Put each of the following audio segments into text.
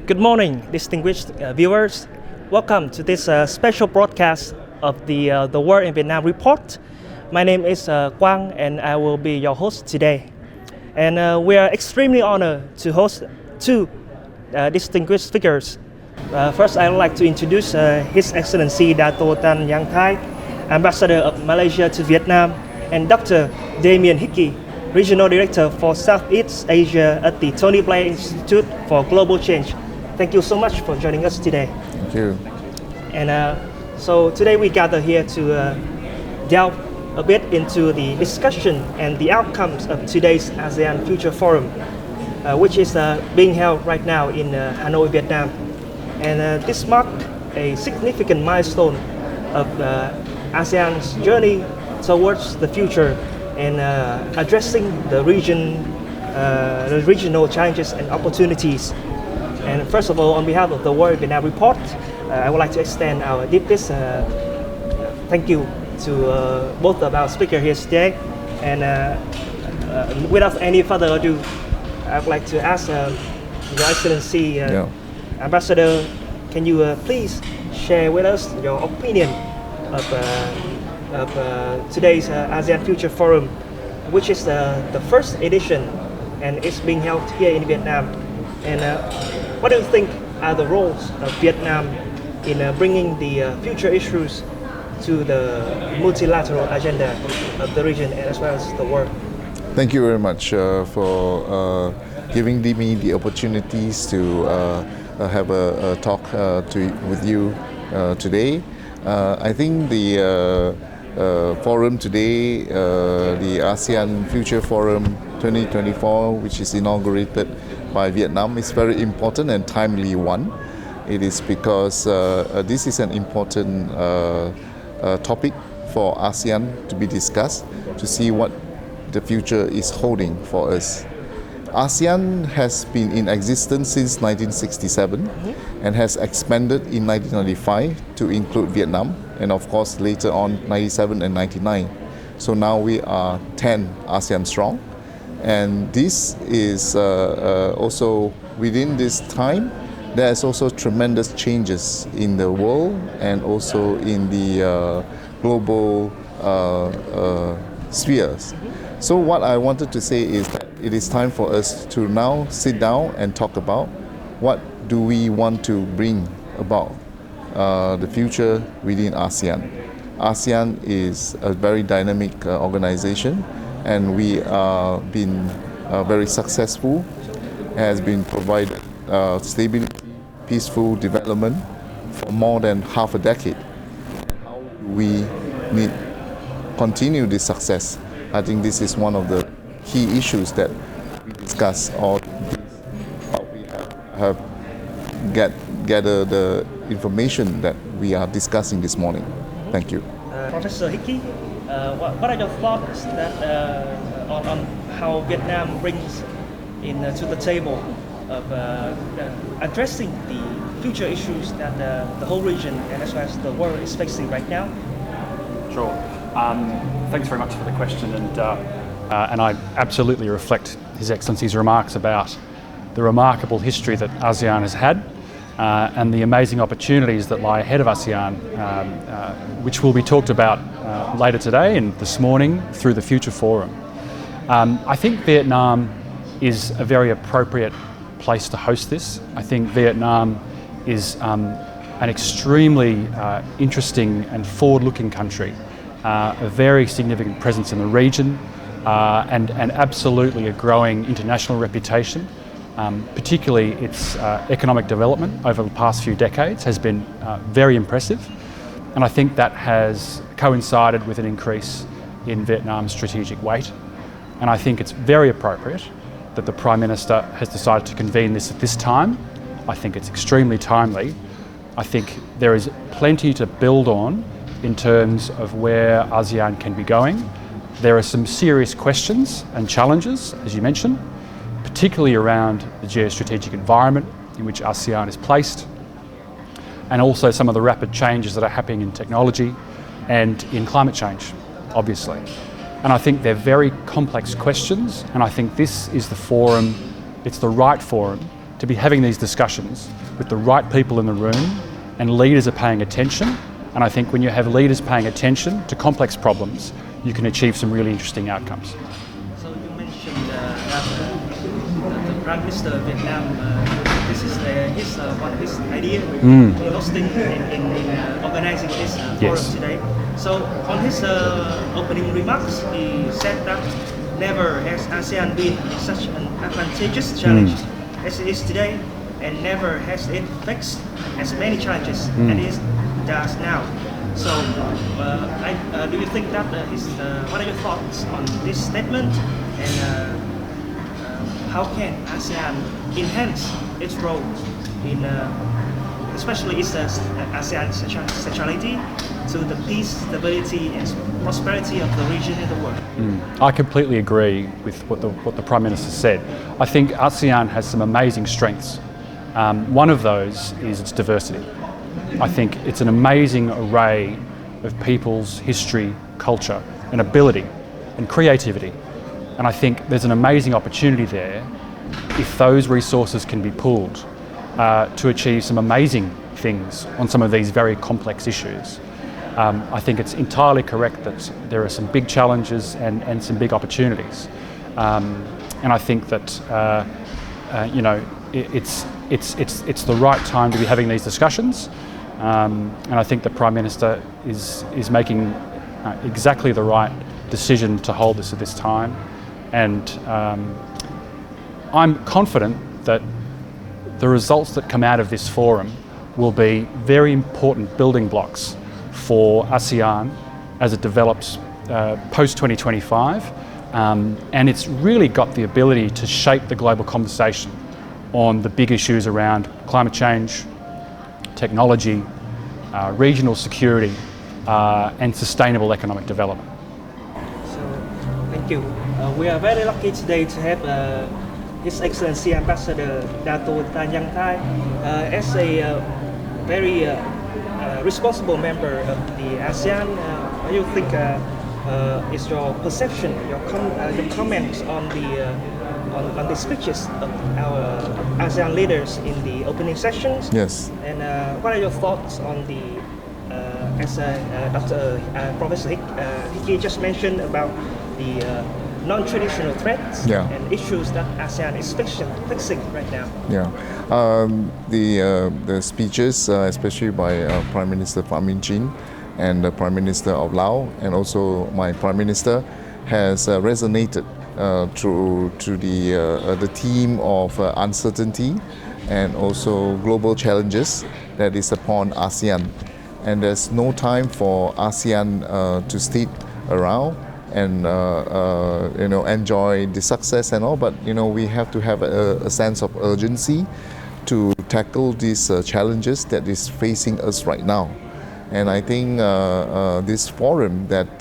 Good morning, distinguished viewers. Welcome to this special broadcast of the World in Vietnam report. My name is Quang, and I will be your host today. And we are extremely honored to host two distinguished figures. First, I would like to introduce His Excellency Dato Tan Yang Thai, Ambassador of Malaysia to Vietnam, and Dr. Damien Hickey, Regional Director for Southeast Asia at the Tony Blair Institute for Global Change. Thank you so much for joining us today. Thank you. And so today we gather here to delve a bit into the discussion and the outcomes of today's ASEAN Future Forum, which is being held right now in Hanoi, Vietnam. And this marked a significant milestone of ASEAN's journey towards the future and addressing the regional challenges and opportunities. And first of all, on behalf of the World Vietnam Report, I would like to extend our deepest thank you to both of our speakers here today. And without any further ado, I would like to ask Your Excellency, Ambassador, can you please share with us your opinion of today's ASEAN Future Forum, which is the first edition and it's being held here in Vietnam. And what do you think are the roles of Vietnam in bringing the future issues to the multilateral agenda of the region as well as the world? Thank you very much for giving me the opportunities to have a talk with you today. I think the forum today, the ASEAN Future Forum 2024, which is inaugurated by Vietnam, is very important and timely one. It is because this is an important topic for ASEAN to be discussed, to see what the future is holding for us. ASEAN has been in existence since 1967 and has expanded in 1995 to include Vietnam, and of course later on 97 and 99. So now we are 10 ASEAN strong, and this is also within this time there's also tremendous changes in the world and also in the global spheres. So what I wanted to say is that it is time for us to now sit down and talk about what do we want to bring about the future within ASEAN. ASEAN is a very dynamic organization, and we have been very successful, has been provided stability, peaceful development for more than half a decade. How do we need continue this success? I think this is one of the key issues that we discuss, or how we have gather the information that we are discussing this morning. Thank you. Professor Hickey, what are your thoughts on how Vietnam brings to the table of addressing the future issues that the whole region and as well as the world is facing right now? Sure. Thanks very much for the question, and I absolutely reflect His Excellency's remarks about the remarkable history that ASEAN has had and the amazing opportunities that lie ahead of ASEAN, which will be talked about later today and this morning through the Future Forum. I think Vietnam is a very appropriate place to host this. I think Vietnam is an extremely interesting and forward-looking country, a very significant presence in the region, and absolutely a growing international reputation. Particularly its economic development over the past few decades has been very impressive, and I think that has coincided with an increase in Vietnam's strategic weight. And I think it's very appropriate that the Prime Minister has decided to convene this at this time. I think it's extremely timely. I think there is plenty to build on in terms of where ASEAN can be going. There are some serious questions and challenges, as you mentioned, particularly around the geostrategic environment in which ASEAN is placed, and also some of the rapid changes that are happening in technology and in climate change, obviously. And I think they're very complex questions, and I think this is the forum, it's the right forum to be having these discussions with the right people in the room, and leaders are paying attention. And I think when you have leaders paying attention to complex problems, you can achieve some really interesting outcomes. So you mentioned that the Prime Minister of Vietnam, this is one of his ideas in hosting in organizing this forum Yes. today. So on his opening remarks, he said that never has ASEAN been in such an advantageous challenge as it is today, and never has it faced as many challenges as it does now. So, do you think that what are your thoughts on this statement, and how can ASEAN enhance its role in, especially its ASEAN centrality to the peace, stability, and prosperity of the region and the world? I completely agree with what the Prime Minister said. I think ASEAN has some amazing strengths. One of those is its diversity. I think it's an amazing array of people's history, culture, and ability, and creativity. And I think there's an amazing opportunity there, if those resources can be pooled, to achieve some amazing things on some of these very complex issues. I think it's entirely correct that there are some big challenges and some big opportunities. And I think that it's the right time to be having these discussions. And I think the Prime Minister is making exactly the right decision to hold this at this time. And I'm confident that the results that come out of this forum will be very important building blocks for ASEAN as it develops post-2025. And it's really got the ability to shape the global conversation on the big issues around climate change, technology, regional security, and sustainable economic development. So, thank you. We are very lucky today to have His Excellency Ambassador Dato Tan Yang Thai as a very responsible member of the ASEAN. What do you think is your perception, your comments on the speeches of our ASEAN leaders in the opening sessions? Yes. And what are your thoughts on the, as Dr. Professor Hickey just mentioned about the non-traditional threats and issues that ASEAN is fixing right now? Yeah, the speeches, especially by Prime Minister Pham Minh Chinh and the Prime Minister of Laos, and also my Prime Minister, has resonated to the theme of uncertainty and also global challenges that is upon ASEAN. And there's no time for ASEAN to sit around and enjoy the success and all, but we have to have a sense of urgency to tackle these challenges that is facing us right now. And I think this forum that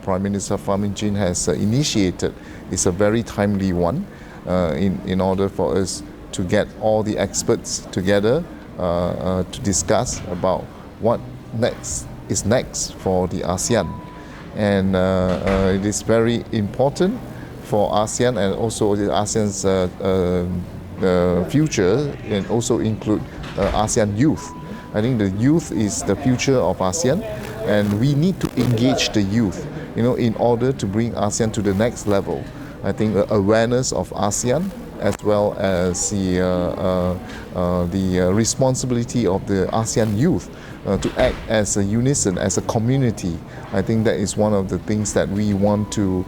Prime Minister Pham Minh Chinh has initiated is a very timely one in order for us to get all the experts together to discuss about what is next for the ASEAN. And it is very important for ASEAN and also the ASEAN's future, and also include ASEAN youth. I think the youth is the future of ASEAN, and we need to engage the youth, in order to bring ASEAN to the next level. I think awareness of ASEAN, as well as the responsibility of the ASEAN youth to act as a unison, as a community. I think that is one of the things that we want to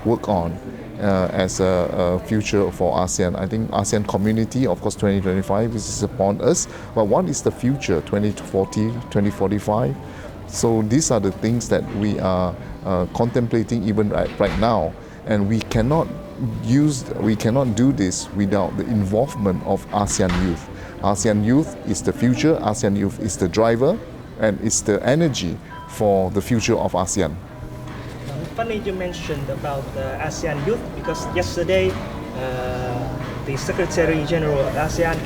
work on as a future for ASEAN. I think ASEAN community, of course, 2025 is upon us, but what is the future, 2040, 2045? So these are the things that we are contemplating even right now, and we cannot do this without the involvement of ASEAN youth. ASEAN youth is the future, ASEAN youth is the driver, and it's the energy for the future of ASEAN. Funny you mentioned about the ASEAN youth, because yesterday the Secretary General of ASEAN,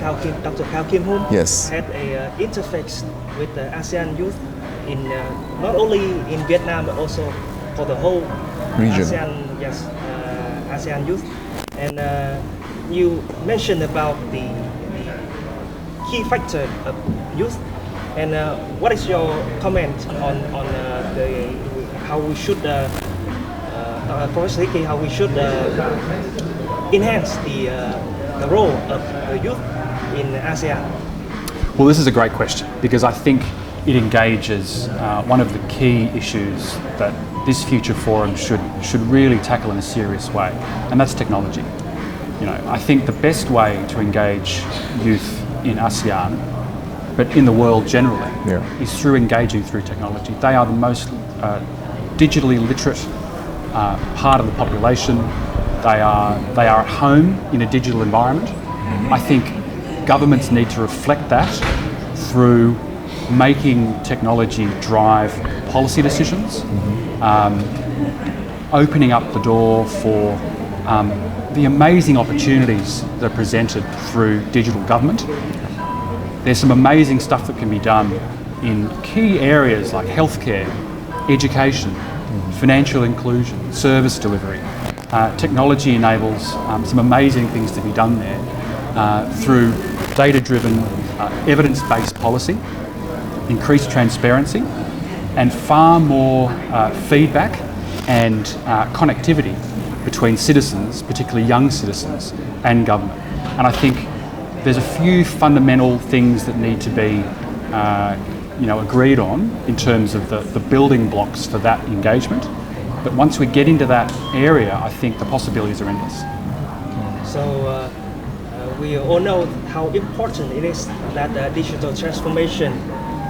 Dr. Cao Kim Hoon, had an interface with the ASEAN youth in not only in Vietnam but also for the whole region. ASEAN youth. And you mentioned about the key factor of youth, and what is your comment on the how we should professionally how we should enhance the role of the youth in ASEAN? Well, this is a great question because I think it engages one of the key issues that this future forum should really tackle in a serious way, and that's technology. I think the best way to engage youth in ASEAN, but in the world generally, is through engaging through technology. They are the most digitally literate part of the population. They are at home in a digital environment. I think governments need to reflect that through making technology drive policy decisions, opening up the door for the amazing opportunities that are presented through digital government. There's some amazing stuff that can be done in key areas like healthcare, education, financial inclusion, service delivery. Technology enables some amazing things to be done there through data-driven, evidence-based policy, increased transparency, and far more feedback and connectivity between citizens, particularly young citizens, and government. And I think there's a few fundamental things that need to be agreed on in terms of the building blocks for that engagement. But once we get into that area, I think the possibilities are endless. So we all know how important it is that digital transformation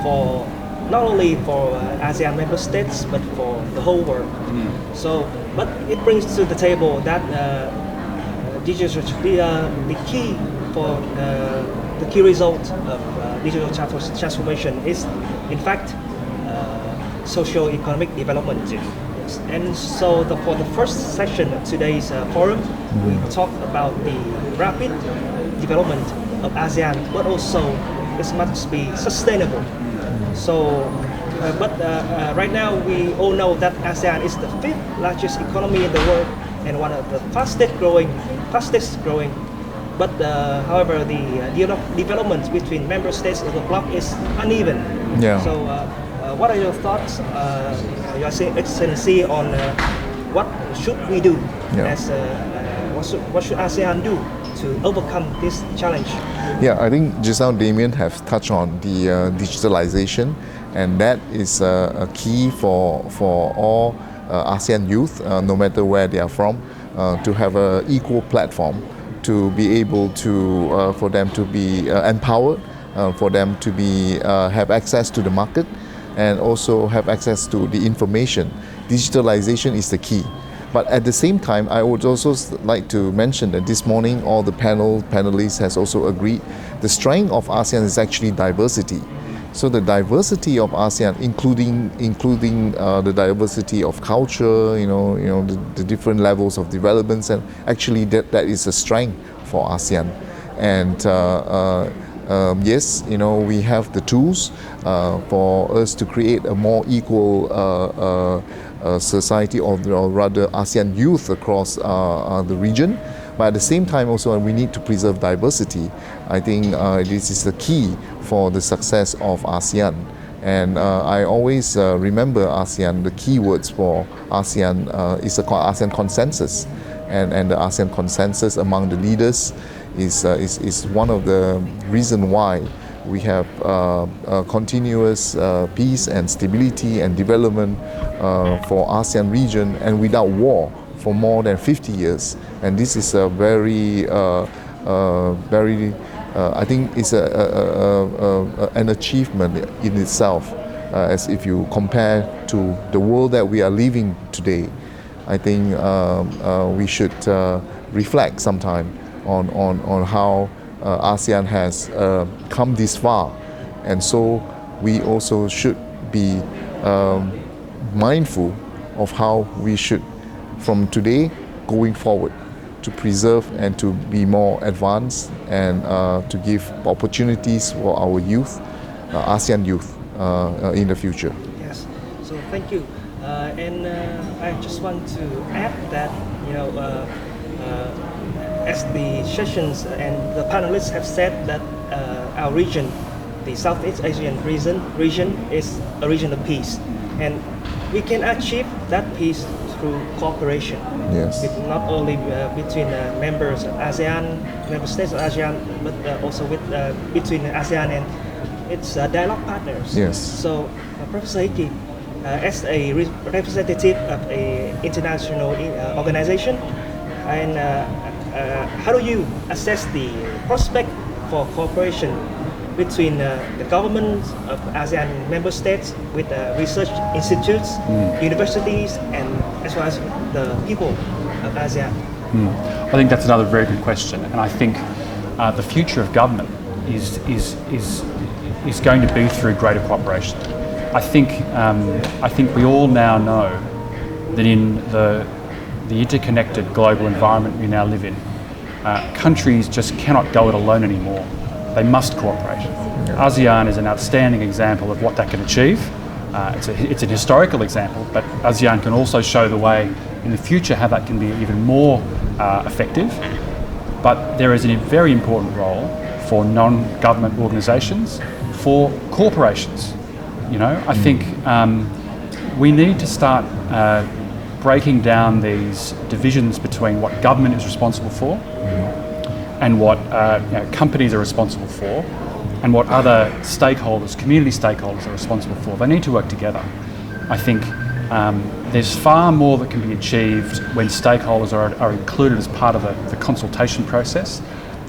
for not only for ASEAN member states but for the whole world. So, but it brings to the table that the key for the key result of digital transformation is, in fact, socio-economic development. And so for the first session of today's forum, we talked about the rapid development of ASEAN, but also it must be sustainable. So, right now we all know that ASEAN is the 5th largest economy in the world and one of the fastest growing. But however, the development between member states of the bloc is uneven. Yeah. So, what are your thoughts, Your Excellency, on what should we do? As what should ASEAN do to overcome this challenge? Yeah, I think just now Damien have touched on the digitalization, and that is a key for all ASEAN youth, no matter where they are from, to have an equal platform, to be able to, for them to be empowered, for them to be have access to the market, and also have access to the information. Digitalization is the key. But at the same time, I would also like to mention that this morning all the panelists has also agreed the strength of ASEAN is actually diversity. So the diversity of ASEAN, including the diversity of culture, the different levels of developments, and actually that is a strength for ASEAN. And yes, we have the tools for us to create a more equal society, or rather ASEAN youth across the region. But at the same time also we need to preserve diversity. I think this is the key for the success of ASEAN. And I always remember ASEAN, the key words for ASEAN is the ASEAN consensus. And the ASEAN consensus among the leaders is one of the reasons why we have continuous peace and stability and development for ASEAN region, and without war for more than 50 years. And this is a very, I think it's an achievement in itself, as if you compare to the world that we are living today. I think we should reflect sometime on how ASEAN has come this far, and so we also should be mindful of how we should, from today going forward, to preserve and to be more advanced, and to give opportunities for our youth, ASEAN youth, in the future. Yes, so thank you. And I just want to add that, as the sessions and the panelists have said, that our region, the Southeast Asian region is a region of peace, and we can achieve that peace through cooperation. Yes. With not only between members of ASEAN, member states of ASEAN, but also with between ASEAN and its dialogue partners. Yes. So, Professor Hickey, as a representative of a international organization, and how do you assess the prospect for cooperation between the governments of ASEAN member states with research institutes, universities, and as well as the people of ASEAN? I think that's another very good question, and I think the future of government is going to be through greater cooperation. I think we all now know that in the interconnected global environment we now live in, countries just cannot go it alone anymore. They must cooperate. ASEAN is an outstanding example of what that can achieve. It's an historical example, but ASEAN can also show the way in the future how that can be even more effective. But there is a very important role for non-government organisations, for corporations. You know, I think we need to start breaking down these divisions between what government is responsible for and what companies are responsible for, and what other stakeholders, community stakeholders, are responsible for. They need to work together. I think there's far more that can be achieved when stakeholders are included as part of the consultation process,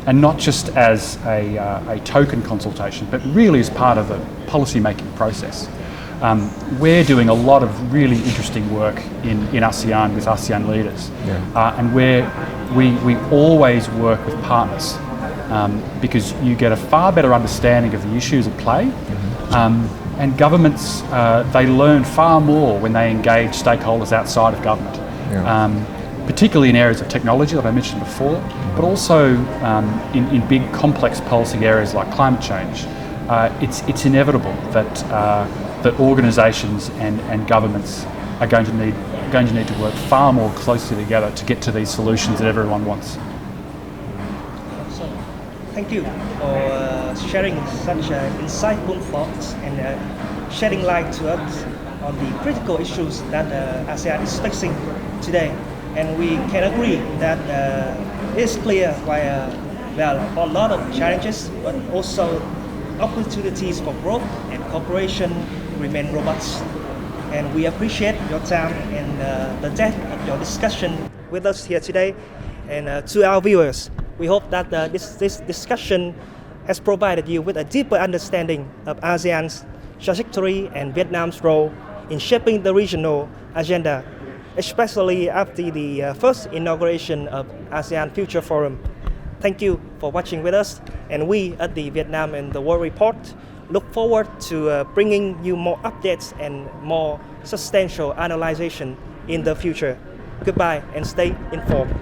and not just as a token consultation, but really as part of the policy-making process. We're doing a lot of really interesting work in ASEAN with ASEAN leaders, and we always work with partners because you get a far better understanding of the issues at play, and governments, they learn far more when they engage stakeholders outside of government, particularly in areas of technology that I mentioned before, but also in big complex policy areas like climate change. It's inevitable that organisations and governments are going to need to work far more closely together to get to these solutions that everyone wants. So, thank you for sharing such insightful thoughts and shedding light to us on the critical issues that ASEAN is facing today. And we can agree that it's clear why there are a lot of challenges, but also opportunities for growth and cooperation remain robust. And we appreciate your time and the depth of your discussion with us here today. And to our viewers, we hope that this discussion has provided you with a deeper understanding of ASEAN's trajectory and Vietnam's role in shaping the regional agenda, especially after the first inauguration of ASEAN Future Forum. Thank you for watching with us, and we at the Vietnam and the World Report look forward to bringing you more updates and more substantial analysis in the future. Goodbye and stay informed.